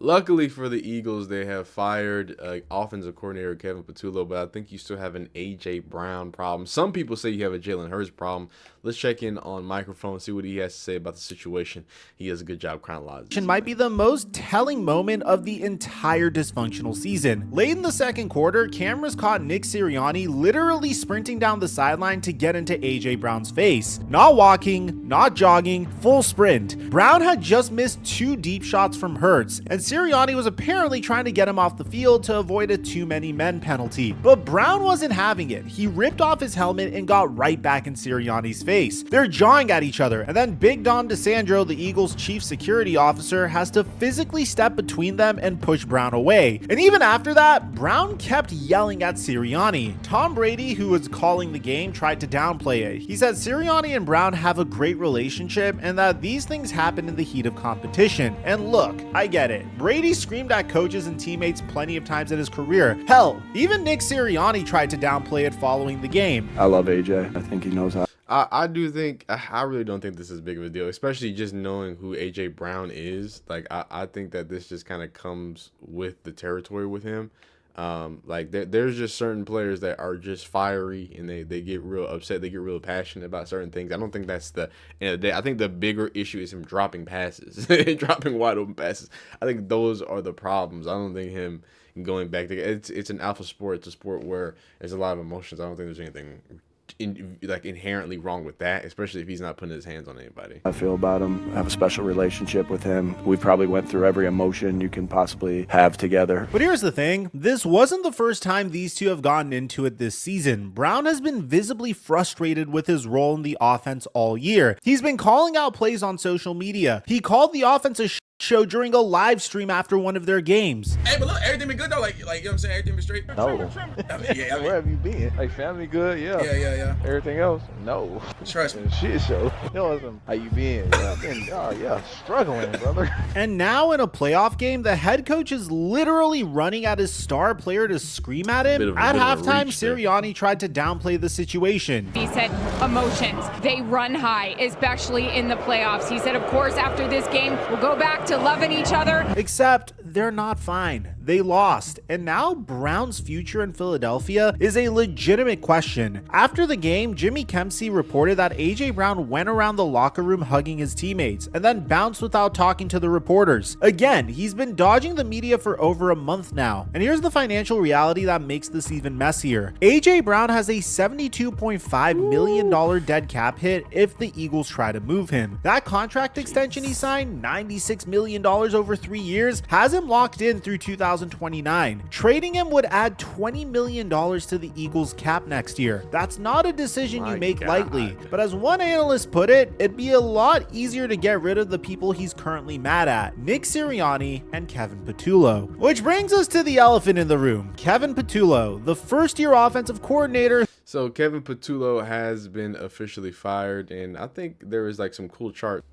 Luckily for the Eagles, they have fired offensive coordinator Kevin Patullo, but I think you still have an A.J. Brown problem. Some people say you have a Jalen Hurts problem. Let's check in on microphone, see what he has to say about the situation. He does a good job chronologizing. Might be the most telling moment of the entire dysfunctional season. Late in the second quarter, cameras caught Nick Sirianni literally sprinting down the sideline to get into A.J. Brown's face. Not walking, not jogging, full sprint. Brown had just missed 2 deep shots from Hurts, and Sirianni was apparently trying to get him off the field to avoid a too many men penalty. But Brown wasn't having it. He ripped off his helmet and got right back in Sirianni's face. They're jawing at each other, and then Big Dom DeSandro, the Eagles' chief security officer, has to physically step between them and push Brown away. And even after that, Brown kept yelling at Sirianni. Tom Brady, who was calling the game, tried to downplay it. He said Sirianni and Brown have a great relationship and that these things happen in the heat of competition. And look, I get it. Brady screamed at coaches and teammates plenty of times in his career. Hell, even Nick Sirianni tried to downplay it following the game. I love AJ. I think he knows how. I really don't think this is big of a deal, especially just knowing who A.J. Brown is. Like, I think that this just kind of comes with the territory with him. There's just certain players that are just fiery and they get real upset. They get real passionate about certain things. I don't think that's I think the bigger issue is him dropping passes, dropping wide open passes. I think those are the problems. I don't think him going back to it's an alpha sport. It's a sport where there's a lot of emotions. I don't think there's anything inherently wrong with that, especially if he's not putting his hands on anybody. I feel about him. I have a special relationship with him. We probably went through every emotion you can possibly have together. But here's the thing, this wasn't the first time these two have gotten into it this season. Brown has been visibly frustrated with his role in the offense all year. He's been calling out plays on social media. He called the offense a show during a live stream after one of their games. Hey, but look, everything been good though. Like you know what I'm saying? Everything been straight. No. Where have you been? Like family good? Yeah. Yeah. Everything else? No. Trust me. Shit show. How you been? Struggling, brother. And now in a playoff game, the head coach is literally running at his star player to scream at him. At halftime, Sirianni tried to downplay the situation. He said emotions, they run high, especially in the playoffs. He said, of course, after this game, we'll go back to loving each other. Except they're not fine. They lost. And now Brown's future in Philadelphia is a legitimate question. After the game, Jimmy Kempsey reported that A.J. Brown went around the locker room hugging his teammates and then bounced without talking to the reporters. Again, he's been dodging the media for over a month now. And here's the financial reality that makes this even messier. A.J. Brown has a $72.5 million dead cap hit if the Eagles try to move him. That contract extension he signed, $96 million over 3 years, has him locked in through 2029. Trading him would add $20 million to the Eagles cap next year. That's not a decision you make lightly, but as one analyst put it, it'd be a lot easier to get rid of the people he's currently mad at, Nick Sirianni and Kevin Patullo. Which brings us to the elephant in the room, Kevin Patullo, the first-year offensive coordinator. So Kevin Patullo has been officially fired, and I think there is like some cool chart.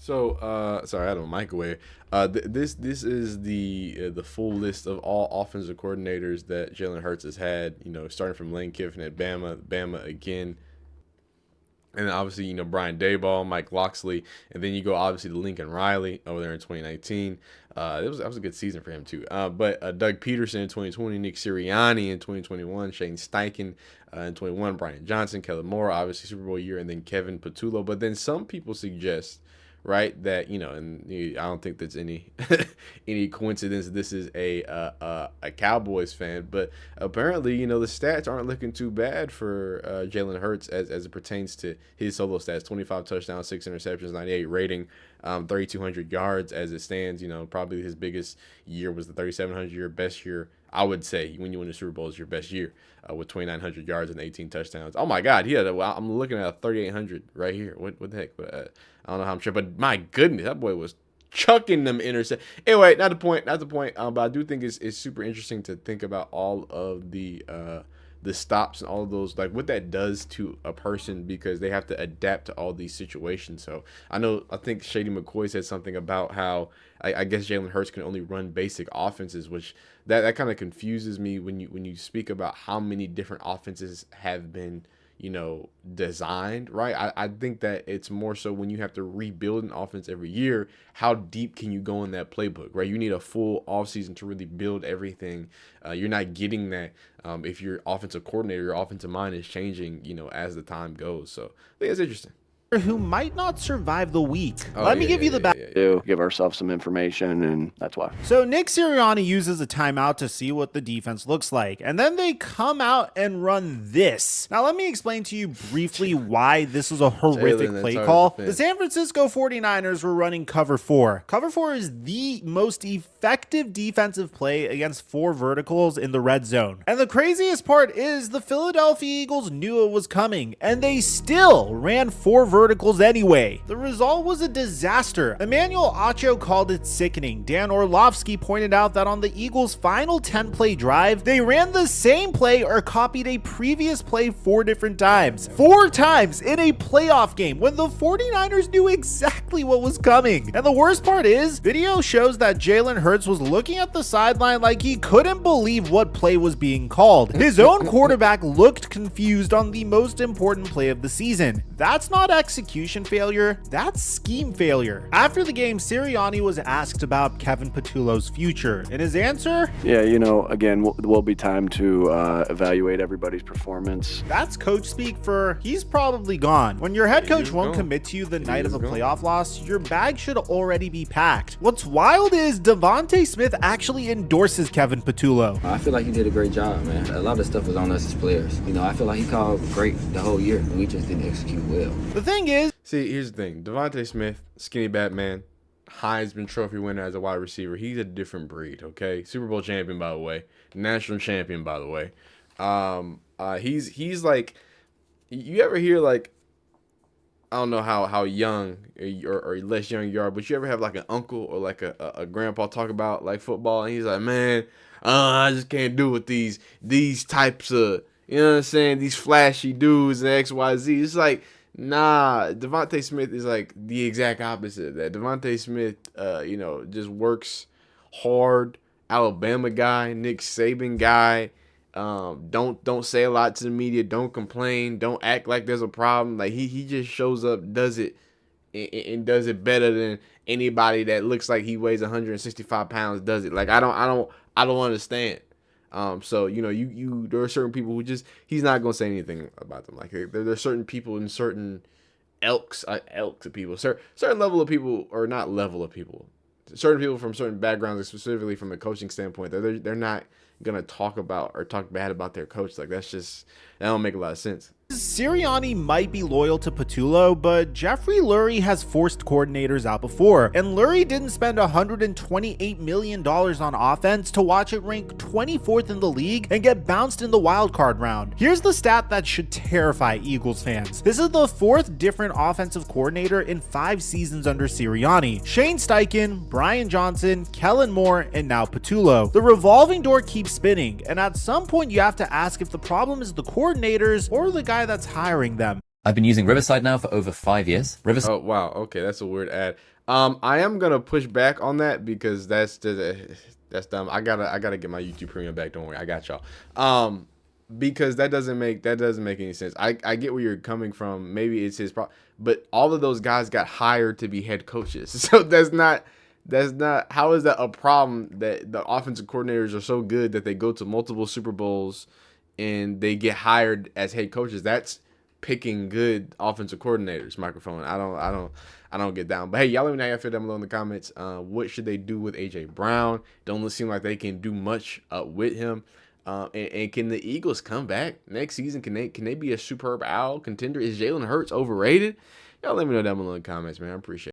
So, sorry, I had a microwave. This is the full list of all offensive coordinators that Jalen Hurts has had. You know, starting from Lane Kiffin at Bama again, and then obviously Brian Daboll, Mike Locksley, and then you go obviously to Lincoln Riley over there in 2019. That was a good season for him too. But Doug Peterson in 2020, Nick Sirianni in 2021, Shane Steichen in 21, Brian Johnson, Kellen Moore, obviously Super Bowl year, and then Kevin Patullo. But then some people suggest, right, that and I don't think that's any coincidence this is a Cowboys fan, but apparently the stats aren't looking too bad for Jalen Hurts as it pertains to his solo stats: 25 touchdowns, 6 interceptions, 98 rating, 3,200 yards as it stands. Probably his biggest year was the 3,700 year. Best year, I would say, when you win the Super Bowl, is your best year with 2,900 yards and 18 touchdowns. Oh my God, I'm looking at a 3,800 right here. What the heck? But I don't know how I'm sure, but my goodness, that boy was chucking them intercept. Anyway, not the point. But I do think it's super interesting to think about all of the stops and all of those, like what that does to a person, because they have to adapt to all these situations. So I think Shady McCoy said something about how I guess Jalen Hurts can only run basic offenses, which that kind of confuses me when you speak about how many different offenses have been designed, right? I think that it's more so when you have to rebuild an offense every year, how deep can you go in that playbook, right? You need a full offseason to really build everything. You're not getting that if your offensive coordinator, your offensive mind is changing, as the time goes. So I think it's interesting. Who might not survive the week. Let me give you the back. Do give ourselves some information, and that's why. So Nick Sirianni uses a timeout to see what the defense looks like, and then they come out and run this. Now let me explain to you briefly why this was a horrific play call. The San Francisco 49ers were running cover 4. Cover 4 is the most effective defensive play against 4 verticals in the red zone. And the craziest part is the Philadelphia Eagles knew it was coming, and they still ran 4 verticals anyway. The result was a disaster. Emmanuel Acho called it sickening. Dan Orlovsky pointed out that on the Eagles' final 10-play drive, they ran the same play or copied a previous play 4 different times. 4 times in a playoff game when the 49ers knew exactly what was coming. And the worst part is, video shows that Jalen Hurts was looking at the sideline like he couldn't believe what play was being called. His own quarterback looked confused on the most important play of the season. That's not execution failure, that's scheme failure. After the game, Sirianni was asked about Kevin Patullo's future, and his answer? Yeah, again, will be time to evaluate everybody's performance. That's coach speak for he's probably gone. When your head coach won't commit to you the night of a playoff loss, your bag should already be packed. What's wild is Devontae Smith actually endorses Kevin Patullo. I feel like he did a great job, man. A lot of stuff was on us as players. I feel like he called great the whole year, and we just didn't execute well. The thing is, see, here's the thing. Devontae Smith, skinny Batman, Heisman Trophy winner as a wide receiver. He's a different breed, okay? Super Bowl champion, by the way. National champion, by the way. He's like, you ever hear like, I don't know how young or less young you are, but you ever have like an uncle or like a grandpa talk about like football, and he's like, man, I just can't do with these types of, you know what I'm saying, these flashy dudes and XYZ. It's like, nah, Devontae Smith is like the exact opposite of that. Devontae Smith, just works hard. Alabama guy, Nick Saban guy. Don't say a lot to the media. Don't complain. Don't act like there's a problem. Like he just shows up, does it, and does it better than anybody that looks like he weighs 165 pounds does it. Like I don't understand. So you there are certain people who just he's not gonna say anything about them. Like there are certain people in certain elks of people, certain level of people, or not level of people, certain people from certain backgrounds, specifically from a coaching standpoint, they're not gonna talk about or talk bad about their coach. Like that don't make a lot of sense. Sirianni might be loyal to Patullo, but Jeffrey Lurie has forced coordinators out before, and Lurie didn't spend $128 million on offense to watch it rank 24th in the league and get bounced in the wildcard round. Here's the stat that should terrify Eagles fans. This is the 4th different offensive coordinator in 5 seasons under Sirianni. Shane Steichen, Brian Johnson, Kellen Moore, and now Patullo. The revolving door keeps spinning, and at some point you have to ask if the problem is the coordinators or the guy that's hiring them. I've been using Riverside now for over 5 years. Oh wow, okay, that's a weird ad. I am gonna push back on that because that's dumb. I gotta get my YouTube Premium back. Don't worry, I got y'all. Because that doesn't make any sense. I get where you're coming from. Maybe it's his problem, but all of those guys got hired to be head coaches. So that's not. How is that a problem that the offensive coordinators are so good that they go to multiple Super Bowls and they get hired as head coaches? That's picking good offensive coordinators. Microphone. I don't get down. But hey, y'all let me know how you feel down below in the comments. What should they do with AJ Brown? Don't seem like they can do much with him. And can the Eagles come back next season? Can they be a superb contender? Is Jalen Hurts overrated? Y'all let me know down below in the comments, man. I appreciate it.